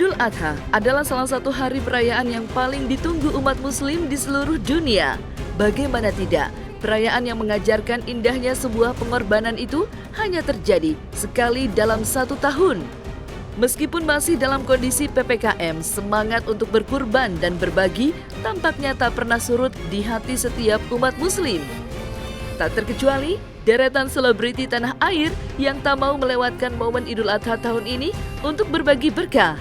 Idul Adha adalah salah satu hari perayaan yang paling ditunggu umat muslim di seluruh dunia. Bagaimana tidak, perayaan yang mengajarkan indahnya sebuah pengorbanan itu hanya terjadi sekali dalam 1 tahun. Meskipun masih dalam kondisi PPKM, semangat untuk berkurban dan berbagi tampaknya tak pernah surut di hati setiap umat muslim. Tak terkecuali deretan selebriti tanah air yang tak mau melewatkan momen Idul Adha tahun ini untuk berbagi berkah.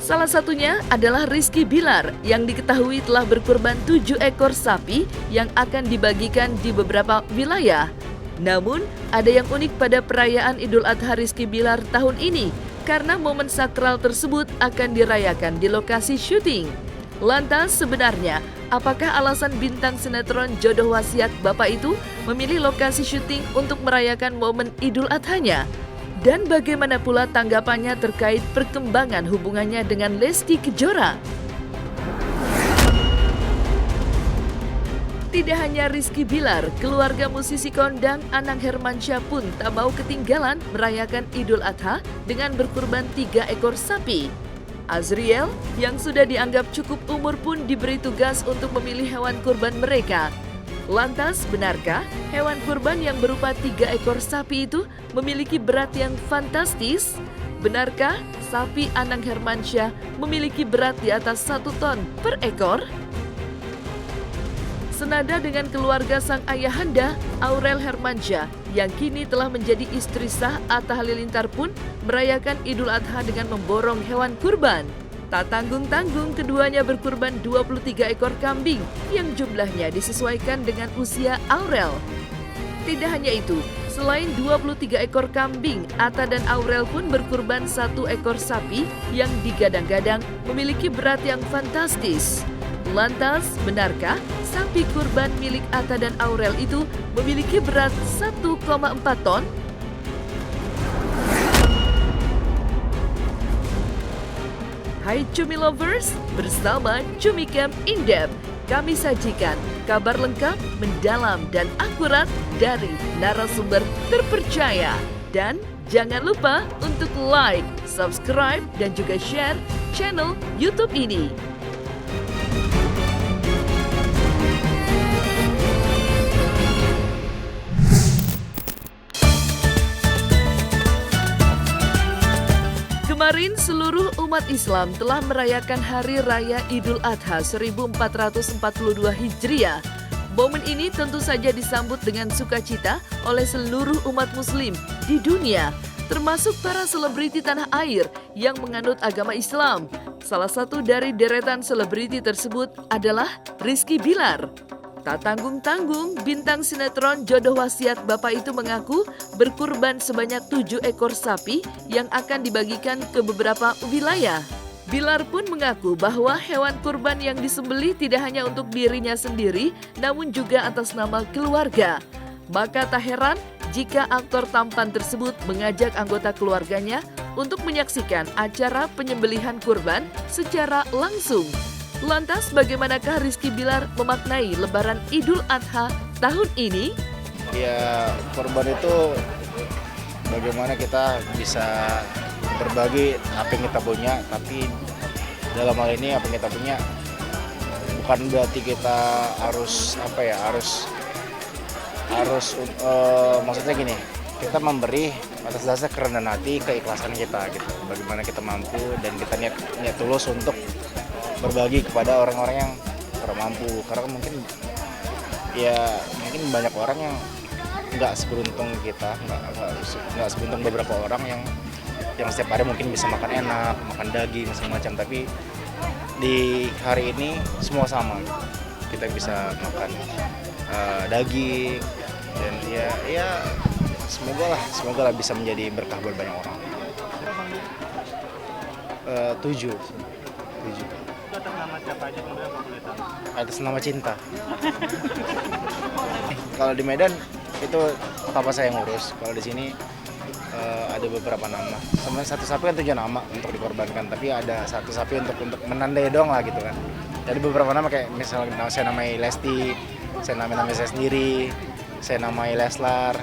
Salah satunya adalah Rizky Bilar yang diketahui telah berkurban 7 ekor sapi yang akan dibagikan di beberapa wilayah. Namun, ada yang unik pada perayaan Idul Adha Rizky Bilar tahun ini karena momen sakral tersebut akan dirayakan di lokasi syuting. Lantas sebenarnya, apakah alasan bintang sinetron Jodoh Wasiat Bapak itu memilih lokasi syuting untuk merayakan momen Idul Adhanya? Dan bagaimana pula tanggapannya terkait perkembangan hubungannya dengan Lesti Kejora? Tidak hanya Rizky Bilar, keluarga musisi kondang Anang Hermansyah pun tak mau ketinggalan merayakan Idul Adha dengan berkurban 3 ekor sapi. Azriel yang sudah dianggap cukup umur pun diberi tugas untuk memilih hewan kurban mereka. Lantas, benarkah hewan kurban yang berupa 3 ekor sapi itu memiliki berat yang fantastis? Benarkah sapi Anang Hermansyah memiliki berat di atas 1 ton per ekor? Senada dengan keluarga sang ayahanda, Aurel Hermansyah, yang kini telah menjadi istri sah Atta Halilintar pun merayakan Idul Adha dengan memborong hewan kurban. Tak tanggung-tanggung keduanya berkurban 23 ekor kambing yang jumlahnya disesuaikan dengan usia Aurel. Tidak hanya itu, selain 23 ekor kambing, Atta dan Aurel pun berkurban 1 ekor sapi yang digadang-gadang memiliki berat yang fantastis. Lantas, benarkah sapi kurban milik Atta dan Aurel itu memiliki berat 1,4 ton? Hai Cumi Lovers, bersama Cumi Camp In-Depth, kami sajikan kabar lengkap, mendalam, dan akurat dari narasumber terpercaya. Dan jangan lupa untuk like, subscribe, dan juga share channel YouTube ini. Kemarin seluruh umat Islam telah merayakan Hari Raya Idul Adha 1442 Hijriah. Momen ini tentu saja disambut dengan sukacita oleh seluruh umat muslim di dunia, termasuk para selebriti tanah air yang menganut agama Islam. Salah satu dari deretan selebriti tersebut adalah Rizky Bilar. Tak tanggung-tanggung, bintang sinetron Jodoh Wasiat Bapak itu mengaku berkurban sebanyak 7 ekor sapi yang akan dibagikan ke beberapa wilayah. Bilar pun mengaku bahwa hewan kurban yang disembelih tidak hanya untuk dirinya sendiri, namun juga atas nama keluarga. Maka tak heran jika aktor tampan tersebut mengajak anggota keluarganya untuk menyaksikan acara penyembelihan kurban secara langsung. Lantas bagaimanakah Rizky Bilar memaknai Lebaran Idul Adha tahun ini? Ya, kurban itu bagaimana kita bisa berbagi apa yang kita punya, tapi dalam hal ini apa yang kita punya bukan berarti kita harus maksudnya gini, kita memberi atas dasar kerendahan hati, keikhlasan kita gitu. Bagaimana kita mampu dan kita niat tulus untuk berbagi kepada orang-orang yang kurang mampu, karena mungkin banyak orang yang nggak seberuntung kita, nggak seberuntung beberapa orang yang setiap hari mungkin bisa makan enak, makan daging segala macam, tapi di hari ini semua sama, kita bisa makan daging dan ya semoga lah bisa menjadi berkah buat banyak orang. 7. Atas nama siapa aja kemudian Pak Kulita? Atas nama cinta. Kalau di Medan itu papa saya ngurus. Kalau di sini ada beberapa nama. Sebenarnya 1 sapi kan 7 nama untuk dikorbankan, tapi ada 1 sapi untuk menandai doang lah gitu kan. Jadi beberapa nama kayak misalnya saya namai Lesti, saya namai saya sendiri, saya namai Leslar.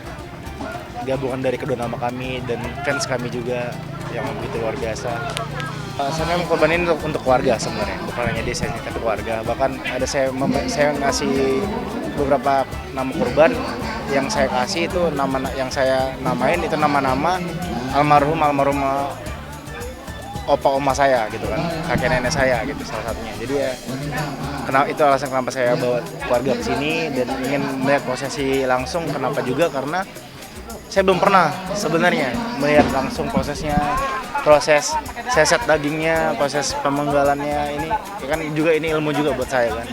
Gabungan dari kedua nama kami dan fans kami juga yang begitu luar biasa. Saya memang korban ini untuk keluarga sebenarnya, bukan hanya dia, saya tapi keluarga. Bahkan ada saya ngasih beberapa nama korban yang saya kasih itu yang saya namain itu nama-nama almarhum opa oma saya gitu kan, kakek nenek saya gitu salah satunya. Jadi ya itu alasan kenapa saya bawa keluarga ke sini dan ingin melihat prosesi langsung. Kenapa juga karena saya belum pernah sebenarnya melihat langsung proses seset dagingnya, proses pemenggalannya. Ini kan juga ini ilmu juga buat saya kan.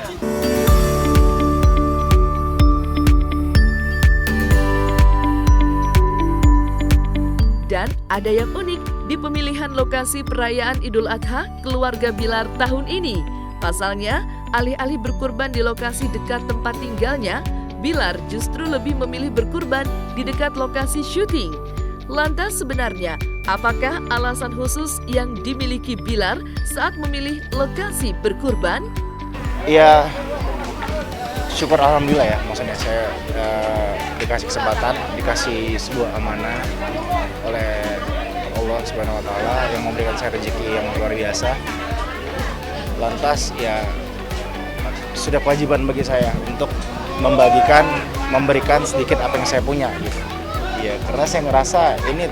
Dan ada yang unik di pemilihan lokasi perayaan Idul Adha keluarga Bilar tahun ini. Pasalnya, alih-alih berkurban di lokasi dekat tempat tinggalnya, Bilar justru lebih memilih berkurban di dekat lokasi syuting. Lantas sebenarnya, apakah alasan khusus yang dimiliki Bilar saat memilih lokasi berkurban? Ya, syukur alhamdulillah ya, maksudnya saya dikasih kesempatan, dikasih sebuah amanah oleh Allah Subhanahu wa taala yang memberikan saya rezeki yang luar biasa. Lantas ya sudah kewajiban bagi saya untuk memberikan sedikit apa yang saya punya gitu. Ya, karena saya ngerasa ini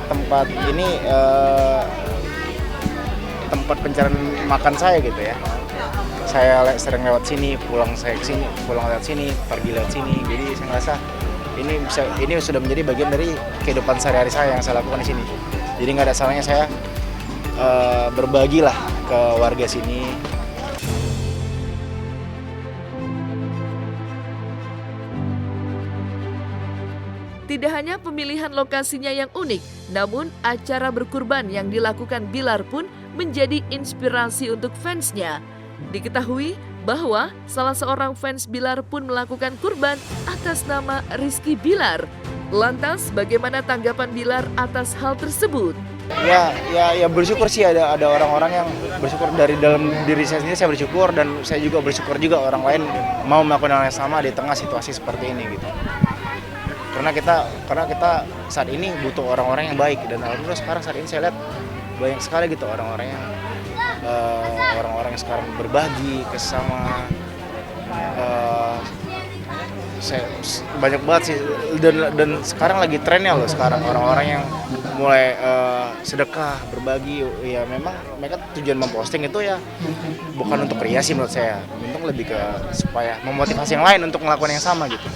tempat pencarian makan saya gitu ya. Saya sering lewat sini, pulang lewat sini, pergi lewat sini. Jadi saya ngerasa ini sudah menjadi bagian dari kehidupan sehari-hari saya yang saya lakukan di sini. Jadi nggak ada salahnya saya berbagi lah ke warga sini. Tidak hanya pemilihan lokasinya yang unik, namun acara berkurban yang dilakukan Bilar pun menjadi inspirasi untuk fansnya. Diketahui bahwa salah seorang fans Bilar pun melakukan kurban atas nama Rizky Bilar. Lantas bagaimana tanggapan Bilar atas hal tersebut? Ya bersyukur sih ada orang-orang yang bersyukur. Dari dalam diri saya sendiri saya bersyukur, dan saya juga bersyukur juga orang lain mau melakukan hal yang sama di tengah situasi seperti ini gitu. Karena kita saat ini butuh orang-orang yang baik, dan alhamdulillah sekarang saat ini saya lihat banyak sekali gitu orang-orang yang sekarang berbagi ke sesama. Banyak banget sih, dan sekarang lagi trennya loh sekarang orang-orang yang mulai sedekah, berbagi. Ya memang mereka tujuan memposting itu ya bukan untuk ria sih menurut saya, untuk lebih ke supaya memotivasi yang lain untuk melakukan yang sama gitu.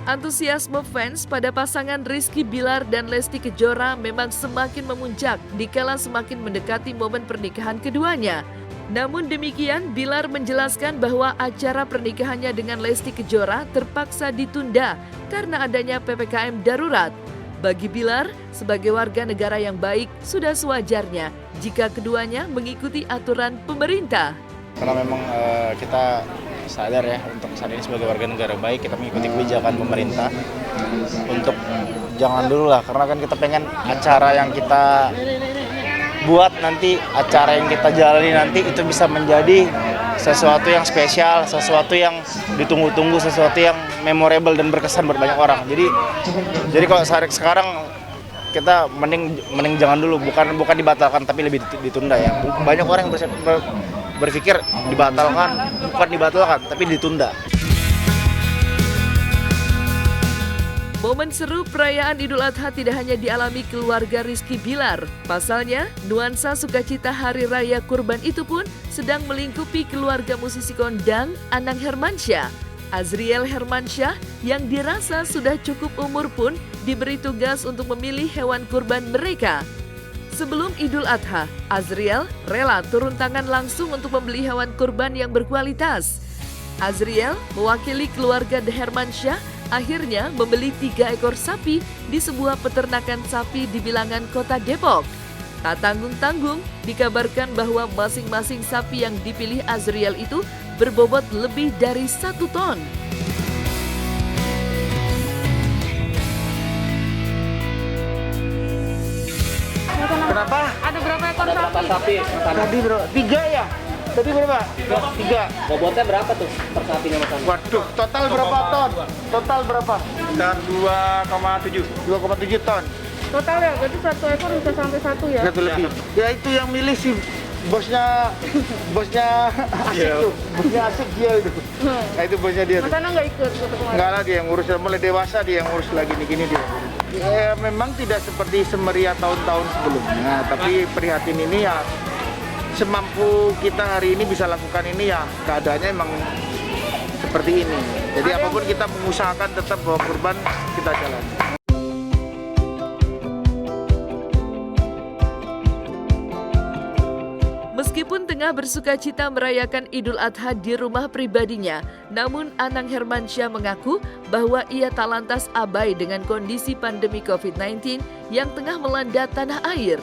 Antusiasme fans pada pasangan Rizky Bilar dan Lesti Kejora memang semakin memuncak dikala semakin mendekati momen pernikahan keduanya. Namun demikian, Bilar menjelaskan bahwa acara pernikahannya dengan Lesti Kejora terpaksa ditunda karena adanya PPKM darurat. Bagi Bilar, sebagai warga negara yang baik, sudah sewajarnya jika keduanya mengikuti aturan pemerintah. Karena memang kita sadar ya, untuk saat ini sebagai warga negara baik kita mengikuti kebijakan pemerintah untuk jangan dulu lah, karena kan kita pengen acara yang kita buat nanti, acara yang kita jalani nanti itu bisa menjadi sesuatu yang spesial, sesuatu yang ditunggu-tunggu, sesuatu yang memorable dan berkesan buat banyak orang. Jadi kalau sekarang kita mending jangan dulu, bukan dibatalkan tapi lebih ditunda ya. Banyak orang yang berpikir bukan dibatalkan tapi ditunda. Momen seru perayaan Idul Adha tidak hanya dialami keluarga Rizky Bilar. Pasalnya, nuansa sukacita Hari Raya Kurban itu pun sedang melingkupi keluarga musisi kondang Anang Hermansyah. Azriel Hermansyah yang dirasa sudah cukup umur pun diberi tugas untuk memilih hewan kurban mereka. Sebelum Idul Adha, Azriel rela turun tangan langsung untuk membeli hewan kurban yang berkualitas. Azriel mewakili keluarga The Hermansyah akhirnya membeli 3 ekor sapi di sebuah peternakan sapi di bilangan kota Depok. Tak tanggung-tanggung, dikabarkan bahwa masing-masing sapi yang dipilih Azriel itu berbobot lebih dari 1 ton. Kenapa? Ada berapa ekor sapi? Tadi bro, 3 ya? Tadi berapa? 3. Bobotnya berapa tuh per sapinya Mas Andi? Waduh, total berapa ton? Total berapa? Dan 2,7. 2,7 ton. Total ya, berarti satu ekor bisa sampai 1 ya? Satu lebih. Ya itu yang milih si bosnya Asik tuh. Bosnya Asik dia itu. Nah itu bosnya dia tuh. Mas Anang nggak ikut waktu kemarin? Enggak lah, dia yang ngurus, mulai dewasa dia yang ngurus lagi gini dia. Ya, memang tidak seperti semeriah tahun-tahun sebelumnya, tapi prihatin ini ya semampu kita hari ini bisa lakukan ini ya keadaannya emang seperti ini. Jadi apapun kita mengusahakan tetap bawa kurban kita jalan. Meskipun tengah bersukacita merayakan Idul Adha di rumah pribadinya, namun Anang Hermansyah mengaku bahwa ia tak lantas abai dengan kondisi pandemi COVID-19 yang tengah melanda tanah air.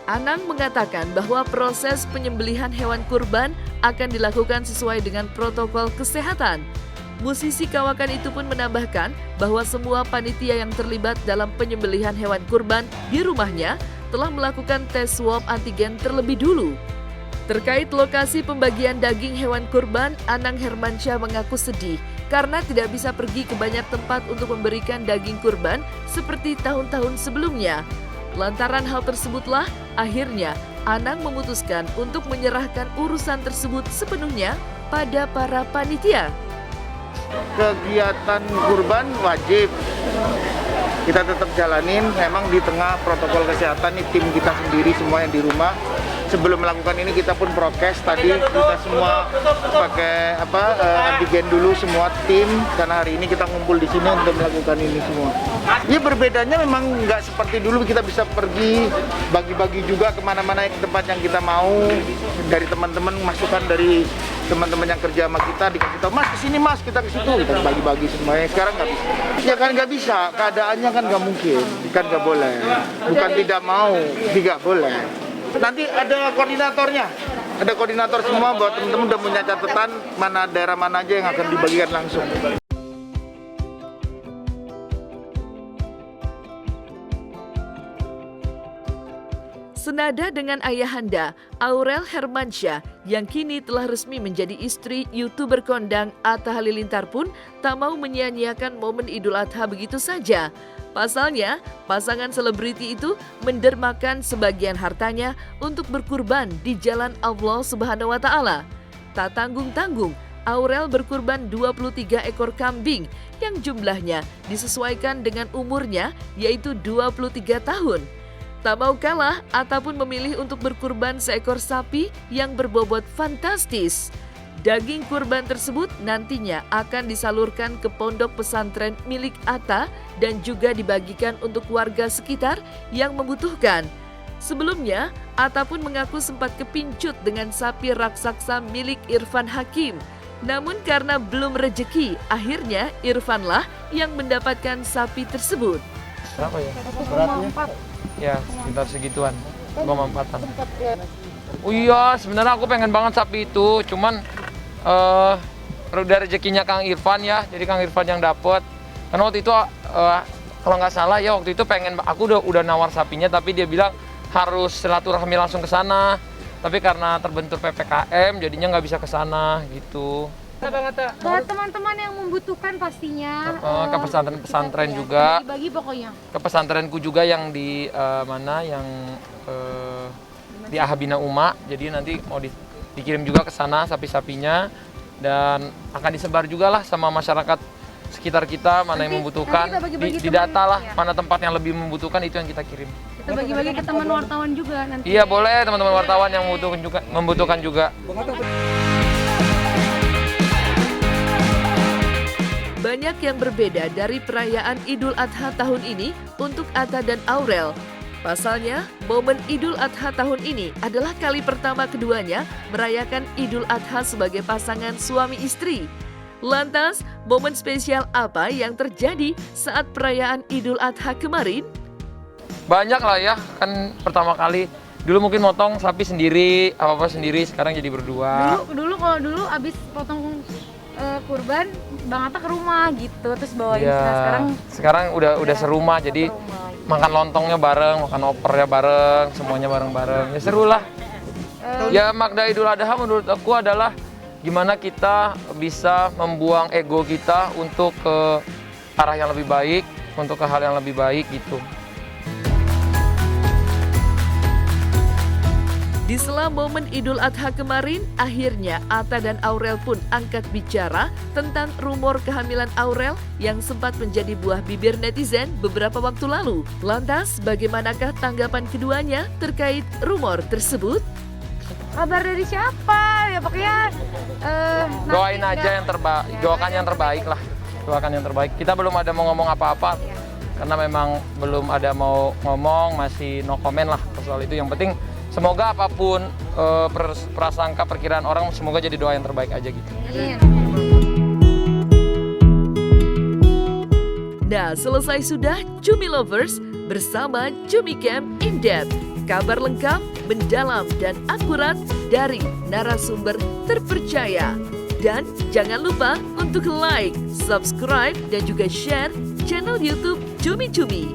Anang mengatakan bahwa proses penyembelihan hewan kurban akan dilakukan sesuai dengan protokol kesehatan. Musisi kawakan itu pun menambahkan bahwa semua panitia yang terlibat dalam penyembelihan hewan kurban di rumahnya telah melakukan tes swab antigen terlebih dulu. Terkait lokasi pembagian daging hewan kurban, Anang Hermansyah mengaku sedih karena tidak bisa pergi ke banyak tempat untuk memberikan daging kurban seperti tahun-tahun sebelumnya. Lantaran hal tersebutlah, akhirnya Anang memutuskan untuk menyerahkan urusan tersebut sepenuhnya pada para panitia. Kegiatan kurban wajib kita tetap jalanin, memang di tengah protokol kesehatan nih tim kita sendiri semua yang di rumah. Sebelum melakukan ini kita pun prokes tadi, kita semua pakai antigen dulu semua tim, karena hari ini kita ngumpul di sini untuk melakukan ini semua. Ya berbedanya memang nggak seperti dulu kita bisa pergi bagi-bagi juga kemana-mana ke tempat yang kita mau, dari teman-teman masukan dari teman-teman yang kerja sama kita dikasih tahu, mas kesini mas, kita ke situ, kita bagi-bagi semuanya. Sekarang nggak bisa, ya kan nggak bisa, keadaannya kan nggak mungkin, kan nggak boleh, bukan tidak mau, tidak boleh. Nanti ada koordinatornya, ada koordinator semua buat teman-teman udah punya catatan mana daerah mana aja yang akan dibagikan langsung. Senada dengan ayahanda, Aurel Hermansyah, yang kini telah resmi menjadi istri YouTuber kondang Atta Halilintar pun tak mau menyia-nyiakan momen Idul Adha begitu saja. Pasalnya, pasangan selebriti itu mendermakan sebagian hartanya untuk berkurban di jalan Allah Subhanahu wa Ta'ala. Tak tanggung-tanggung, Aurel berkurban 23 ekor kambing yang jumlahnya disesuaikan dengan umurnya, yaitu 23 tahun. Tak mau kalah, Atta pun memilih untuk berkurban seekor sapi yang berbobot fantastis. Daging kurban tersebut nantinya akan disalurkan ke pondok pesantren milik Atta dan juga dibagikan untuk warga sekitar yang membutuhkan. Sebelumnya, Atta pun mengaku sempat kepincut dengan sapi raksasa milik Irfan Hakim. Namun karena belum rezeki, akhirnya Irfanlah yang mendapatkan sapi tersebut. Berapa ya? Beratnya? Ya, sekitar segituan. 2,4-an. Oh iya, sebenarnya aku pengen banget sapi itu, cuman udah rezekinya Kang Irfan ya, jadi Kang Irfan yang dapet. Karena waktu itu kalau nggak salah ya waktu itu aku udah nawar sapinya, tapi dia bilang harus silaturahmi langsung ke sana. Tapi karena terbentur PPKM, jadinya nggak bisa ke sana gitu. Buat teman-teman yang membutuhkan pastinya. Ke pesantren juga. Bagi pokoknya. Ke pesantrenku juga yang di di Ahabina Uma. Jadi nanti mau dikirim juga ke sana sapi-sapinya, dan akan disebar juga lah sama masyarakat sekitar kita mana yang membutuhkan, di data lah mana tempat yang lebih membutuhkan, itu yang kita kirim. Kita bagi-bagi ke teman wartawan juga nanti. Iya boleh, teman-teman wartawan yang membutuhkan juga. Banyak yang berbeda dari perayaan Idul Adha tahun ini untuk Atta dan Aurel. Pasalnya, momen Idul Adha tahun ini adalah kali pertama keduanya merayakan Idul Adha sebagai pasangan suami istri. Lantas, momen spesial apa yang terjadi saat perayaan Idul Adha kemarin? Banyak lah ya, kan pertama kali. Dulu mungkin motong sapi sendiri, apa-apa sendiri, sekarang jadi berdua. Dulu abis potong kurban, Bang Atta ke rumah gitu, terus bawain. Ya, sekarang udah serumah, jadi makan lontongnya bareng, makan opernya bareng, semuanya bareng-bareng. Ya seru lah. Ya makna Idul Adha menurut aku adalah gimana kita bisa membuang ego kita untuk ke arah yang lebih baik, untuk ke hal yang lebih baik gitu. Di sela momen Idul Adha kemarin, akhirnya Atta dan Aurel pun angkat bicara tentang rumor kehamilan Aurel yang sempat menjadi buah bibir netizen beberapa waktu lalu. Lantas, bagaimanakah tanggapan keduanya terkait rumor tersebut? Kabar dari siapa? Ya pokoknya Doain aja yang terbaik, doakan yang terbaik lah. Doakan yang terbaik. Kita belum ada mau ngomong apa-apa, karena memang belum ada mau ngomong, masih no comment lah soal itu. Yang penting semoga apapun prasangka perkiraan orang, semoga jadi doa yang terbaik aja gitu. Nah, selesai sudah Cumi Lovers bersama Cumi Camp In Depth. Kabar lengkap, mendalam, dan akurat dari narasumber terpercaya. Dan jangan lupa untuk like, subscribe, dan juga share channel YouTube Cumi Cumi.